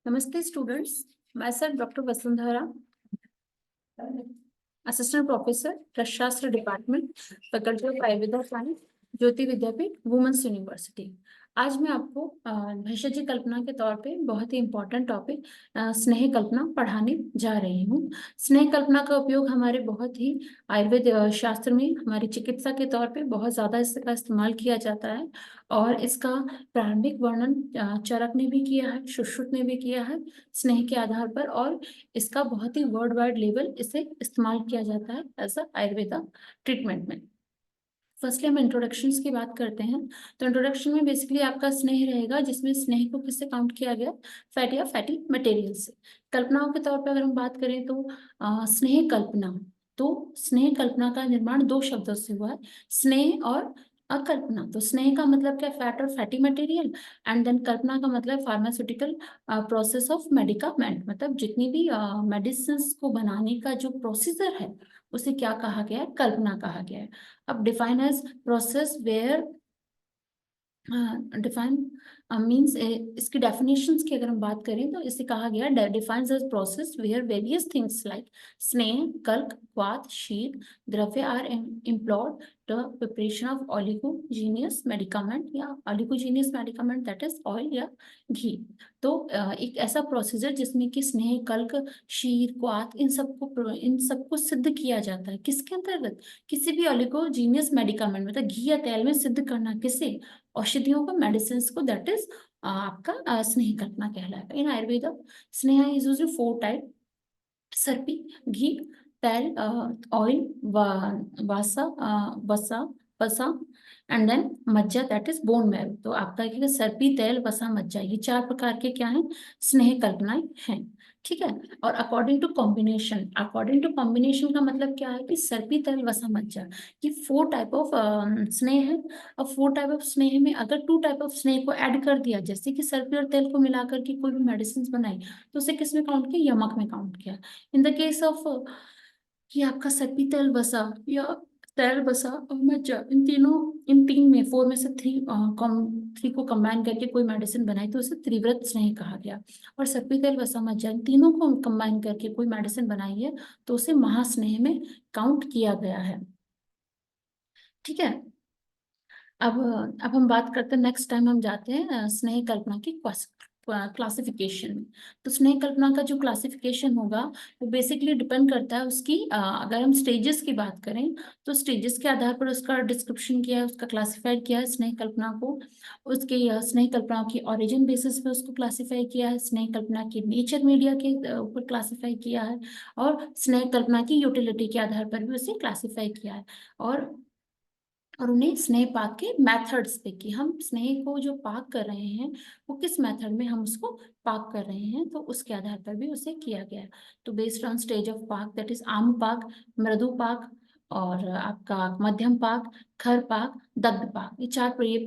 Namaste students, myself Dr. Vasundhara, Assistant Professor, Rashastra Department, Faculty of Ayurveda Science, Jyoti Vidyapeeth, women's university. आज मैं आपको भेषज कल्पना के तौर पे बहुत ही इम्पोर्टेंट टॉपिक स्नेह कल्पना पढ़ाने जा रही हूँ। स्नेह कल्पना का उपयोग हमारे बहुत ही आयुर्वेद शास्त्र में हमारी चिकित्सा के तौर पे बहुत ज्यादा इसका इस्तेमाल किया जाता है और इसका प्रारंभिक वर्णन चरक ने भी किया है, सुश्रुत ने भी किया है स्नेह के आधार पर, और इसका बहुत ही वर्ल्ड वाइड लेवल इसे इस्तेमाल किया जाता है एज अ आयुर्वेदा ट्रीटमेंट में। फर्स्टली हम इंट्रोडक्शंस की बात करते हैं। तो इंट्रोडक्शन में बेसिकली आपका स्नेह रहेगा, जिसमें स्नेह को किससे काउंट किया गया, फैटी या फैटी मटेरियल से। कल्पनाओं के तौर पर अगर हम बात करें तो स्नेह कल्पना, तो स्नेह कल्पना का निर्माण दो शब्दों से हुआ है, स्नेह और अकल्पना। तो स्नेह का मतलब क्या, फैट और फैटी मटेरियल, एंड देन कल्पना का मतलब फार्मास्यूटिकल प्रोसेस ऑफ मेडिकामेंट, मतलब जितनी भी मेडिसिन को बनाने का जो प्रोसीजर है उसे क्या कहा गया है, कल्पना कहा गया है। अब define as process where, define means इसकी डेफिनेशंस की अगर हम बात करें तो इसे कहा गया defines as process where various things like sneh, कल्क, kwath, sheet, dravya are employed the preparation of oligogenous medicament या oligogenous medicament that is oil या घी। तो एक ऐसा प्रोसीजर जिसमें कि स्नेह, कल्क, शीर, क्वाथ इन सबको सिद्ध किया जाता है। किसके अंतर्गत, किसी भी ऑलिगोजीनियस मेडिकामेंट मतलब घी या तेल में सिद्ध करना, किसे, औषधियों को, मेडिसिन को, दैट इज आपका स्नेह कल्पना कहलाएगा। इन आयुर्वेदा स्नेह इज यूज्ड 4 टाइप, सर्पी, घी, तेल, ऑयल, वासा, वसा, वसा, एंड देन मज्जा दैट इज बोन मैरो। तो आपका क्या, सर्पी, तेल, वसा, मज्जा, ये 4 प्रकार के क्या हैं, स्नेह कल्पनाएं हैं। ठीक है। और according to combination, according to combination का मतलब क्या है कि सर्पी, तेल, वसा, मज्जा, ये 4 टाइप ऑफ स्नेह है। अब 4 टाइप ऑफ स्नेह में अगर 2 टाइप ऑफ स्नेह को ऐड कर दिया, जैसे कि सर्पी और तेल को मिलाकर के कोई भी मेडिसिन बनाई, तो उसे किस में काउंट किया, यमक में काउंट किया। इन द केस ऑफ कि आपका सर्पी, तेल, वसा या तेल, वसा और मज्जा, इन तीन में 4 में से 3 को कंबाइन करके कोई मेडिसिन बनाई तो उसे त्रिव्रत स्नेह कहा गया। और सर्पी, तेल, वसा, मज्जा इन तीनों को कंबाइन करके कोई मेडिसिन बनाई है तो उसे महास्नेह में काउंट किया गया है। ठीक है। अब हम बात करते हैं, नेक्स्ट टाइम हम जाते हैं स्नेह कल्पना की क्लासिफिकेशन में। तो स्नेह कल्पना का जो क्लासिफिकेशन होगा वो बेसिकली डिपेंड करता है उसकी अगर हम स्टेजेस की बात करें तो स्टेजेस के आधार पर उसका डिस्क्रिप्शन किया है, उसका क्लासिफाइड किया है स्नेह कल्पना को। उसके स्नेह कल्पना की ओरिजिन बेसिस पे उसको क्लासिफाई किया है, स्नेह कल्पना की नेचर मीडिया के ऊपर क्लासिफाई किया है, और स्नेह कल्पना की यूटिलिटी के आधार पर भी उसे क्लासिफाई किया है। और उन्हें स्नेह पाक के मेथड्स पे, कि हम स्नेह को जो पाक कर रहे हैं वो किस मेथड में हम उसको पाक कर रहे हैं, तो उसके आधार पर भी उसे किया गया है। तो बेस्ड ऑन स्टेज ऑफ पाक, दैट इज आम पाक, मृदु पाक, और आपका मध्यम पाक, खर पाक, दग्ध पाक, ये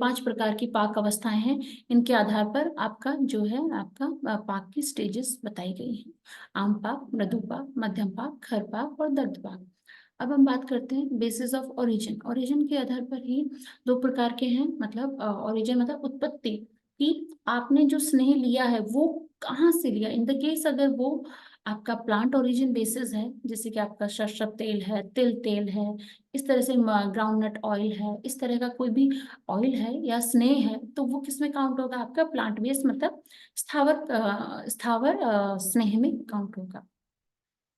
5 प्रकार की पाक अवस्थाएं हैं। इनके आधार पर आपका जो है आपका पाक की स्टेजेस बताई गई हैं, आम पाक, मृदु पाक, मध्यम पाक, खर पाक और दग्ध पाक। अब हम बात करते हैं बेसिस ऑफ ओरिजिन। ओरिजिन के आधार पर ही 2 प्रकार के हैं, मतलब ओरिजिन मतलब उत्पत्ति, कि आपने जो स्नेह लिया है वो कहाँ से लिया। इन द केस अगर वो आपका प्लांट ओरिजिन बेसिस है, जैसे कि आपका सरसों तेल है, तिल तेल है, इस तरह से ग्राउंडनट ऑयल है, इस तरह का कोई भी ऑयल है या स्नेह है, तो वो किस में काउंट होगा, आपका प्लांट बेस्ड मतलब स्थावर स्नेह में काउंट होगा।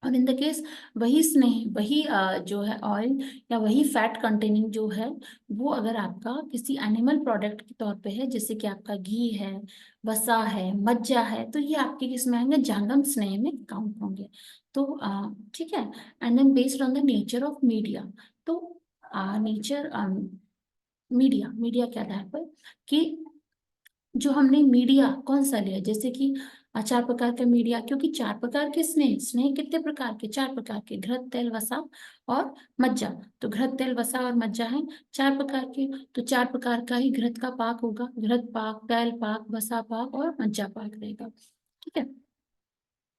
और इन द केस वही स्नेह, वही जो है ऑयल या वही फैट कंटेनिंग जो है, वो अगर आपका किसी एनिमल प्रोडक्ट के तौर पे है, जैसे कि आपका घी है, वसा है, मज्जा है, तो ये आपके किस में आएंगे, जांगम स्नेह में काउंट होंगे। तो ठीक है। And then based on the nature of media, तो नेचर मीडिया के आधार पर कि जो हमने मीडिया कौन सा लिया, जैसे कि 4 प्रकार का मीडिया, क्योंकि 4 प्रकार के स्नेह, स्नेह कितने प्रकार के, 4 प्रकार के, घृत, तेल, वसा और मज्जा। तो घृत, तेल, वसा और मज्जा है 4 प्रकार के, तो 4 प्रकार का ही घृत का पाक होगा, घृत पाक, तेल पाक, वसा पाक और मज्जा पाक रहेगा। ठीक है।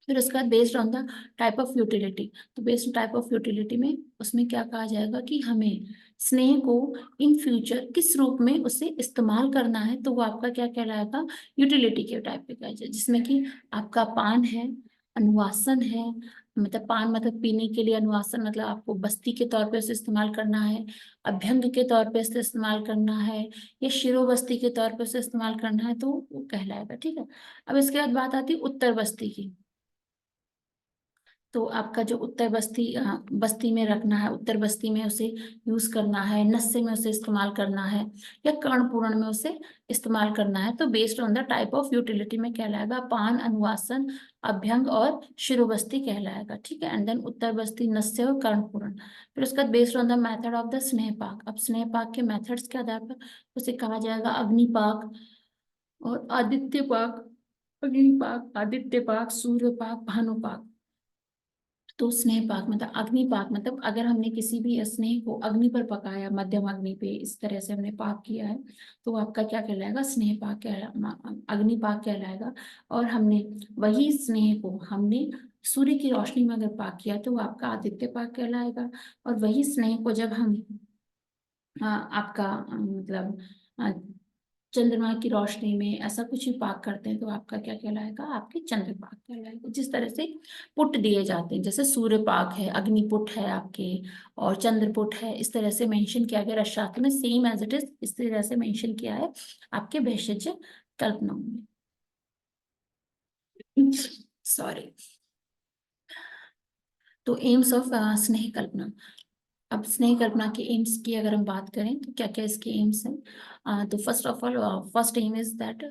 फिर उसके बाद based on the type of utility, तो बेस्ड टाइप ऑफ यूटिलिटी में उसमें क्या कहा जाएगा कि हमें स्नेह को इन फ्यूचर किस रूप में उसे इस्तेमाल करना है, तो वो आपका क्या कहलाएगा, यूटिलिटी के टाइप पे कहलाएगा, जिसमें कि आपका पान है, अनुवासन है, मतलब पान मतलब पीने के लिए, अनुवासन मतलब आपको बस्ती के तौर पे उसे इस्तेमाल करना है, अभ्यंग के तौर पे उसे इस्तेमाल करना है, या शिरोबस्ती के तौर पे उसे इस्तेमाल करना है, तो वो कहलाएगा। ठीक है, अब इसके बाद बात आती है उत्तर बस्ती की। तो आपका जो उत्तर बस्ती बस्ती में रखना है, उत्तर बस्ती में उसे यूज करना है, नस्ये में उसे इस्तेमाल करना है, या कर्ण पूरण में उसे इस्तेमाल करना है, तो based on the type of utility में कहलाएगा पान, अनुवासन, अभ्यंग और शिरोबस्ती कहलाएगा। ठीक है, एंड देन उत्तर बस्ती, नस्य और कर्ण पूरण। फिर उसका based on the method of the स्नेह पाक। अब स्नेह पाक के मेथड्स के आधार पर उसे कहा जाएगा अग्निपाक और आदित्य पाक। अग्निपाक, आदित्य पाक, सूर्य पाक, भानुपाक। तो स्नेह पाक मतलब अग्नि पाक, मतलब अगर हमने किसी भी स्नेह को अग्नि पर पकाया, मध्यम अग्नि पे इस तरह से हमने पाक किया है, तो आपका क्या कहलाएगा, स्नेह पाक अग्नि पाक कहलाएगा। और हमने वही स्नेह को हमने सूर्य की रोशनी में अगर पाक किया, तो वो आपका आदित्य पाक कहलाएगा। और वही स्नेह को जब हम आपका मतलब अ, चंद्रमा की रोशनी में ऐसा कुछ भी पाक करते हैं, तो आपका क्या कहलाएगा, आपके चंद्र पाक कहलाएगा। जिस तरह से पुट दिए जाते हैं, जैसे सूर्य पाक है, अग्निपुट है आपके, और चंद्रपुट है, इस तरह से मेंशन किया गया रसशास्त्र में, सेम एज इट इज इस तरह से मेंशन किया है आपके भेषज कल्पनाओं में। सॉरी। तो एम्स ऑफ स्नेह कल्पना। अब स्नेह कल्पना के एम्स की अगर हम बात करें, तो क्या क्या इसके एम्स हैं। तो first of all, first aim is that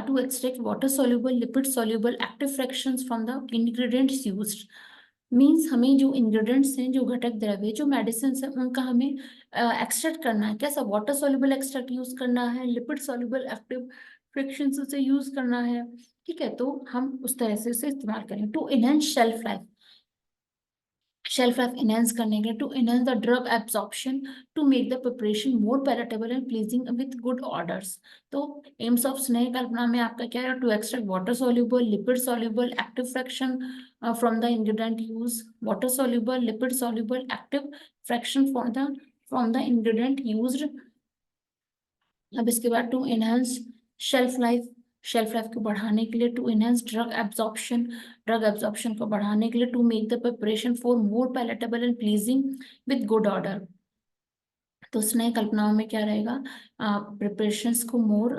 to extract water soluble, lipid soluble active fractions from the ingredients used. Means हमें जो इंग्रेडिएंट्स हैं, जो घटक द्रव्य, जो मेडिसिन है, उनका हमें एक्सट्रैक्ट करना है। कैसा, वाटर सॉल्युबल एक्सट्रैक्ट यूज करना है, लिपिड सॉल्युबल एक्टिव फ्रैक्शंस उसे यूज करना है। ठीक है, तो हम उस तरह से उसे इस्तेमाल करें। To enhance shelf life, shelf life enhance करने के लिए, to enhance the drug absorption, to make the preparation more palatable and pleasing with good orders. तो एम्स ऑफ स्नेह कल्पना में आपका क्या है, to extract water soluble, lipid soluble active fraction from the ingredient use, water soluble, lipid soluble active fraction from the ingredient used. अब इसके बाद to enhance shelf life, shelf life को बढ़ाने के लिए, to enhance drug absorption, drug absorption को बढ़ाने के लिए, to make the preparation for more palatable and pleasing with good order. तो स्नेह कल्पनाओं में क्या रहेगा, प्रिपरेशंस को मोर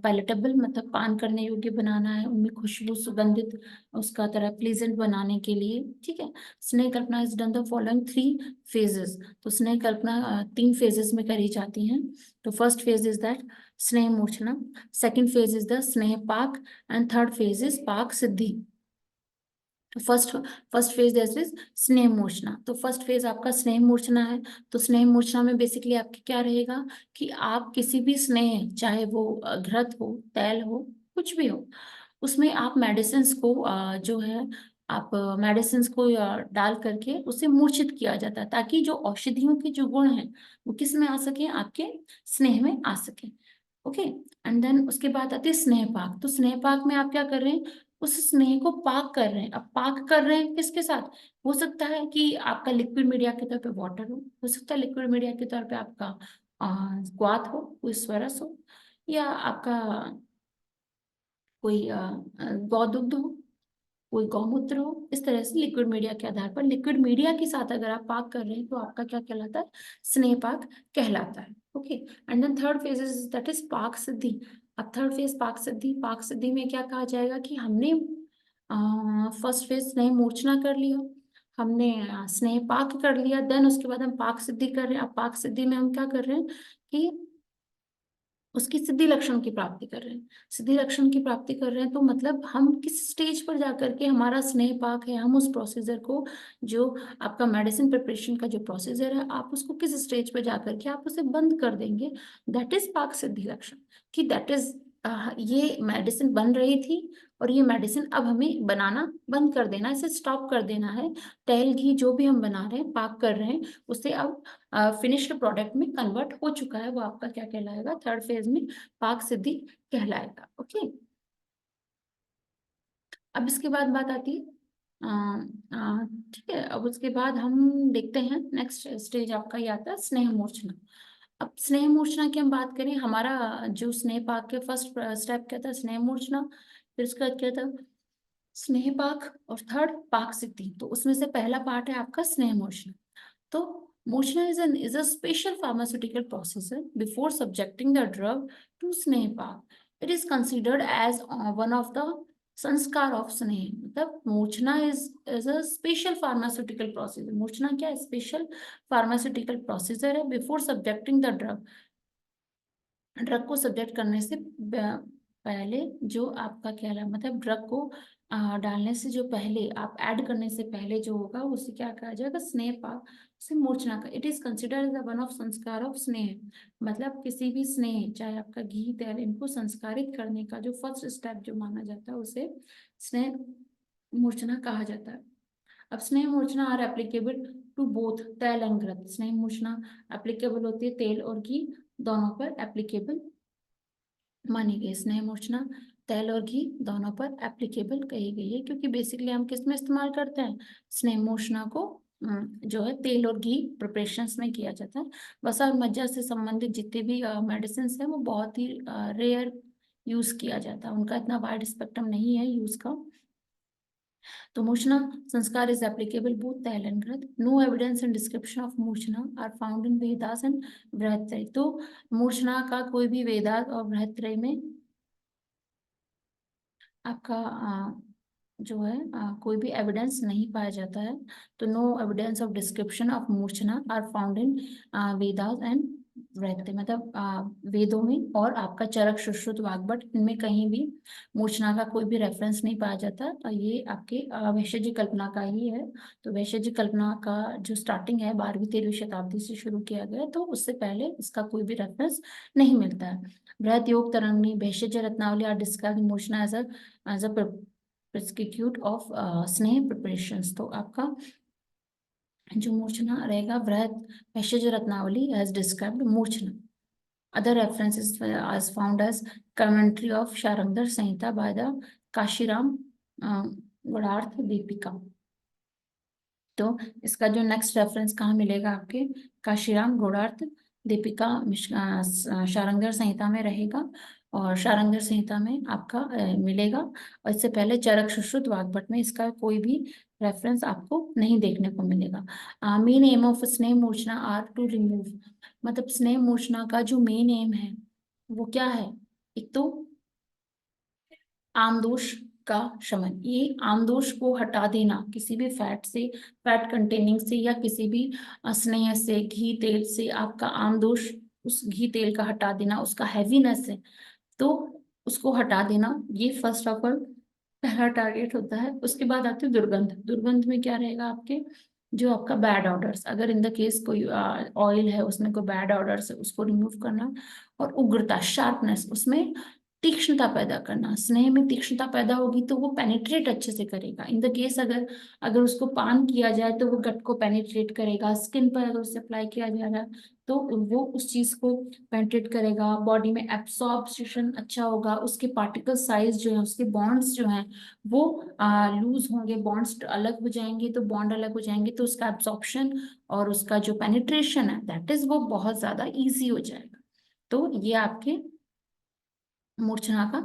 पैलेटेबल मतलब पान करने योग्य बनाना है, उनमें खुशबू सुगंधित उसका तरह प्लीजेंट बनाने के लिए। ठीक है, स्नेह कल्पना is done the following 3 phases. तो स्नेह कल्पना 3 फेजेस में करी जाती हैं। तो फर्स्ट फेज इज दैट स्नेह मूर्छना, सेकेंड फेज इज द स्नेह पाक, and third phase is pak Siddhi. First first phase जैसे स्नेह मूर्छना, तो फर्स्ट फेज आपका स्नेह मूर्छना है। तो स्नेह मूर्छना में बेसिकली आपके क्या रहेगा कि आप किसी भी स्नेह, चाहे वो घृत हो, तैल हो, कुछ भी हो, उसमें आप मेडिसिन को जो है आप मेडिसिन को डाल करके उसे मूर्छित किया जाता है, ताकि जो औषधियों के जो गुण हैं वो किस में आ सके, आपके स्नेह में आ सके। ओके, एंड देन उसके बाद आती है स्नेह पाक। तो स्नेह पाक में आप क्या कर रहे हैं, उस स्नेह को पाक कर रहे हैं। अब पाक कर रहे हैं किसके साथ, हो सकता है कि आपका लिक्विड मीडिया के तौर पे वाटर हो सकता है लिक्विड मीडिया के तौर पे आपका ग्वात हो, कोई स्वरस हो, या आपका कोई गौदुग्ध हो, कोई गौमूत्र हो। इस तरह से लिक्विड मीडिया के आधार पर, लिक्विड मीडिया के साथ अगर आप पाक कर रहे हैं, तो आपका क्या कहलाता है, स्नेह पाक कहलाता है। Okay, and then third phase is that is pak siddhi. अब थर्ड फेज पाक सिद्धि, पाक सिद्धि में क्या कहा जाएगा कि हमने फर्स्ट फेज स्नेह मूर्छना कर लिया, हमने स्नेह पाक कर लिया, देन उसके बाद हम पाक सिद्धि कर रहे हैं। अब पाक सिद्धि में हम क्या कर रहे हैं कि उसकी सिद्धि लक्षण की प्राप्ति कर रहे हैं। सिद्धि लक्षण की प्राप्ति कर रहे हैं, तो मतलब हम किस स्टेज पर जाकर के हमारा स्नेह पाक है, हम उस प्रोसीजर को, जो आपका मेडिसिन प्रिपरेशन का जो प्रोसीजर है, आप उसको किस स्टेज पर जाकर के आप उसे बंद कर देंगे, दैट इज पाक सिद्धि लक्षण। कि दैट इज ये मेडिसिन बन रही थी, और ये मेडिसिन अब हमें बनाना बंद कर देना है, इसे स्टॉप कर देना है। तेल घी जो भी हम बना रहे हैं, पाक कर रहे हैं, उसे अब फिनिश्ड प्रोडक्ट में कन्वर्ट हो चुका है, वो आपका क्या कहलाएगा, थर्ड फेज में पाक सिद्धि कहलाएगा। ओके, अब इसके बाद बात आती है ठीक है, अब उसके बाद हम देखते हैं नेक्स्ट स्टेज आपका ये आता है स्नेह मूर्छना। अब स्नेह मूर्छना की हम बात करें, हमारा जो स्नेह पाक के फर्स्ट स्टेप क्या था, स्नेह मूर्छना, फिर उसके बाद क्या था स्नेह पाक, और थर्ड पाक सिद्धि। तो उसमें से पहला पार्ट है आपका स्नेह मूर्छना। तो मूर्छना is a special pharmaceutical process before subjecting the drug to स्नेहपाक. It is considered as one of the संस्कार of स्नेह। मतलब मूर्छना is a special pharmaceutical process। मूर्छना क्या है, स्पेशल फार्मास्यूटिकल प्रोसीजर है before subjecting the drug. Drug को subject करने से पहले जो आपका क्या है, मतलब ड्रग को डालने से जो पहले, आप ऐड करने से पहले जो होगा उसे क्या कहा जाएगा, स्नेह पाक, उसे मूर्छना का। It is considered as one of sanskar of sneh. मतलब किसी भी स्नेह, चाहे आपका घी तेल, इनको संस्कारित करने का जो फर्स्ट स्टेप जो माना जाता है उसे स्नेह मूर्छना कहा जाता है। अब स्नेह मूर्छना आर एप्लीकेबल टू बोथ तेल एंड घृत। स्नेह मूर्छना एप्लीकेबल होती है तेल और घी दोनों पर एप्लीकेबल मानी गई। स्नेह मूर्छना तेल और घी दोनों पर एप्लीकेबल कही गई है, क्योंकि बेसिकली हम किस में इस्तेमाल करते हैं, स्नेह मूर्छना को जो है तेल और घी प्रिपरेशंस में किया जाता है। वसा और मज्जा से संबंधित जितने भी मेडिसिन है वो बहुत ही रेयर यूज किया जाता है, उनका इतना वाइड स्पेक्ट्रम नहीं है यूज का। तो मूर्छना संस्कार इज एप्लीकेबल बोथ तेल एंड घृत। No evidence and description of मूर्छना are found in Vedas and Brihattrayi. तो मूर्छना का कोई भी वेदास और बृहत्त्रयी में आपका जो है कोई भी एविडेंस नहीं पाया जाता है। तो no evidence of description of मूर्छना are found in Vedas and रहते, मतलब वेदों में और आपका चरक सुश्रुत वाग्भट, इनमें कहीं भी मूर्छना का कोई भी रेफरेंस नहीं पाया जाता। और ये आपके वैशज्य कल्पना का ही है। तो वैशज्य कल्पना का जो स्टार्टिंग है 12वीं-13वीं शताब्दी से शुरू किया गया, तो उससे पहले इसका कोई भी रेफरेंस नहीं मिलता है। बृहत योग तरंगिणी भैषज रत्नावली आर डिस्क्राइब मूर्छना एज अ प्रिस्क्रिप्ट ऑफ स्नेह प्रिपरेशंस। तो आपका जो मूर्छना रहेगा, बृहत भैषज रत्नावली एज डिस्क्राइब्ड मूर्छना। Other references as found as commentary of Sharangdhar Samhita by the Kashiram Gunartha Dipika. तो इसका जो नेक्स्ट रेफरेंस कहाँ मिलेगा, आपके काशीराम गुणार्थ दीपिका शारंगधर संहिता में रहेगा, और शारंगधर संहिता में आपका मिलेगा। और इससे पहले चरक सुश्रुत वाग्भट में इसका कोई भी रेफरेंस आपको नहीं देखने को मिलेगा। मेन एम ऑफ स्नेह मूर्छना आर टू रिमूव। मतलब स्नेह मूर्छना का जो मेन एम है वो क्या है, एक तो आमदोष का शमन। ये आमदोष को हटा देना किसी भी फैट से, फैट कंटेनिंग से, या किसी भी स्नेह से, घी तेल से आपका आमदोष, उस घी तेल का हटा देना, उसका हैवीनेस है तो उसको हटा देना, ये फर्स्ट ऑफ ऑल पहला टारगेट होता है। उसके बाद आती है दुर्गंध। दुर्गंध में क्या रहेगा आपके, जो आपका बैड ऑर्डर्स, अगर इन द केस कोई ऑयल है उसमें कोई बैड ऑर्डर्स है उसको रिमूव करना। और उग्रता, शार्पनेस, उसमें तीक्ष्णता पैदा करना। स्नेह में तीक्ष्णता पैदा होगी तो वो पेनिट्रेट अच्छे से करेगा। इन द केस अगर अगर उसको पान किया जाए तो वो गट को पेनिट्रेट करेगा। स्किन पर अगर उसे अप्लाई किया जा रहा है तो वो उस चीज को पेनिट्रेट करेगा। बॉडी में एब्सॉर्प्शन अच्छा होगा, उसके पार्टिकल साइज जो है, उसके बॉन्ड्स जो हैं वो लूज होंगे, बॉन्ड्स अलग हो जाएंगे। तो बॉन्ड अलग हो जाएंगे तो उसका एब्सॉर्प्शन और उसका जो पेनिट्रेशन है दैट इज वो बहुत ज्यादा इजी हो जाएगा। तो ये आपके मूर्छना का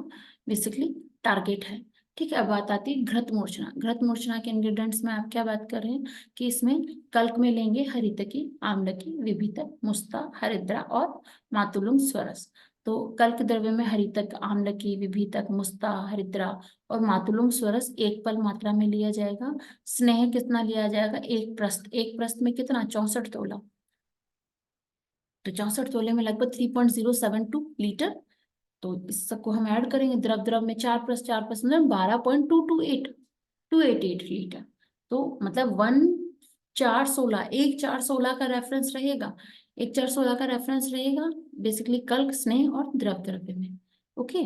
बेसिकली टारगेट है। ठीक है, अब बात आती है घृत मूर्छना। घृत मूर्छना के इंग्रेडिएंट्स में आप क्या बात कर रहे हैं कि इसमें कल्क में लेंगे हरितकी, आम्लकी, विभितक, मुस्ता, हरिद्रा और मातुलुंग स्वरस। तो कल्क द्रव्य में हरितक, आम्लकी, विभितक, मुस्ता, हरिद्रा और मातुलुंग स्वरस एक पल मात्रा में लिया जाएगा। स्नेह कितना लिया जाएगा, एक प्रस्त। एक प्रस्त में कितना, 64 तोला। तो 64 तोले में लगभग 3.072 लीटर। तो इस सबको हम ऐड करेंगे, द्रव द्रव में 4+4 मतलब 12.228 तो मतलब 1 4 16, 1 4 16 का रेफरेंस रहेगा। 1 4 16 का रेफरेंस रहेगा बेसिकली कल्क, स्नेह और द्रव द्रव्य में। ओके,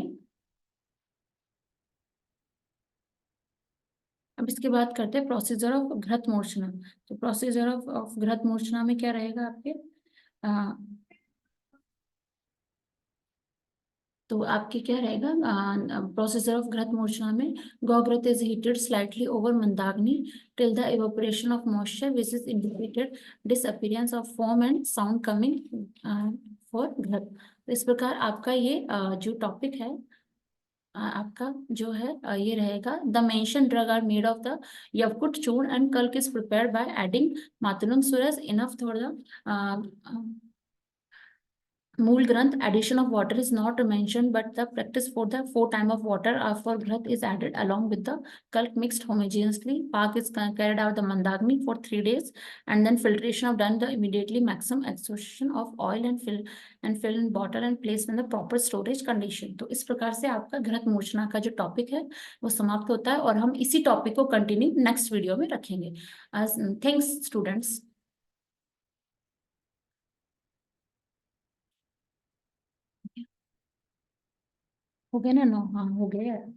अब इसके बाद करते हैं प्रोसीजर ऑफ घृत मूर्छना। तो प्रोसीजर ऑफ घृत मूर्छना में क्या रहेगा आपके, तो आपके क्या रहेगा प्रोसीजर ऑफ घृत मूर्छना में? गौ घृत इज हीटेड स्लाइटली ओवर मंदाग्नि till the evaporation of moisture which is indicated disappearance of foam and sound coming for घृत। तो इस प्रकार आपका ये जो टॉपिक है आपका जो है ये रहेगा। The mention drug are made of the यवकुट चूर्ण एंड कल्क इज प्रिपेयर्ड बाय एडिंग मातुलम सुरस इनफ फॉर द मूल ग्रंथ। Addition of water is not mentioned, but the practice for the 4 time of water for growth is added along with the calc mixed homogeneously. Park is carried out the mandagni for 3 days, and then filtration of done the immediately maximum extraction of oil and fill in bottle and placed in the proper storage condition. तो इस प्रकार से आपका घृत मूर्छना का जो topic है वो समाप्त होता है, और हम इसी टॉपिक को कंटिन्यू नेक्स्ट वीडियो में रखेंगे। Thanks students. हो गया ना? नो, हाँ हो गया।